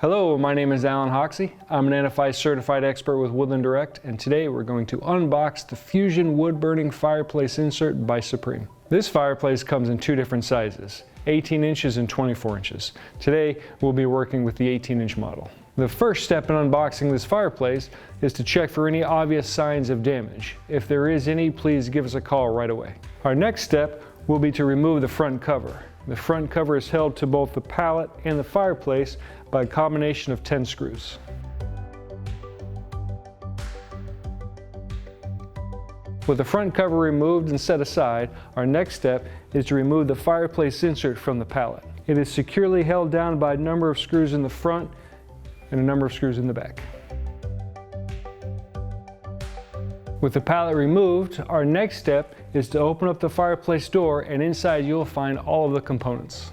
Hello, my name is Alan Hoxie. I'm an NFI certified expert with Woodland Direct, and today we're going to unbox the Fusion wood-burning fireplace insert by Supreme. This fireplace comes in two different sizes, 18 inches and 24 inches. Today we'll be working with the 18-inch model. The first step in unboxing this fireplace is to check for any obvious signs of damage. If there is any, please give us a call right away. Our next step will be to remove the front cover. The front cover is held to both the pallet and the fireplace by a combination of 10 screws. With the front cover removed and set aside, our next step is to remove the fireplace insert from the pallet. It is securely held down by a number of screws in the front and a number of screws in the back. With the pallet removed, our next step is to open up the fireplace door, and inside you'll find all of the components.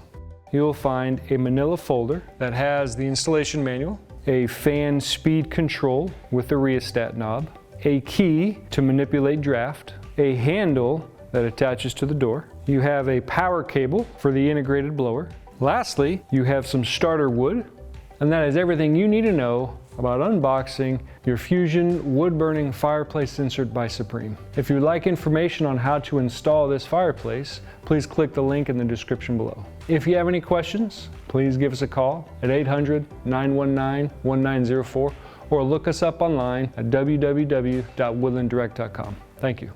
You'll find a manila folder that has the installation manual, a fan speed control with the rheostat knob, a key to manipulate draft, a handle that attaches to the door. You have a power cable for the integrated blower. Lastly, you have some starter wood, and that is everything you need to know about unboxing your Fusion wood-burning fireplace insert by Supreme. If you'd like information on how to install this fireplace, please click the link in the description below. If you have any questions, please give us a call at 800-919-1904 or look us up online at www.woodlanddirect.com. Thank you.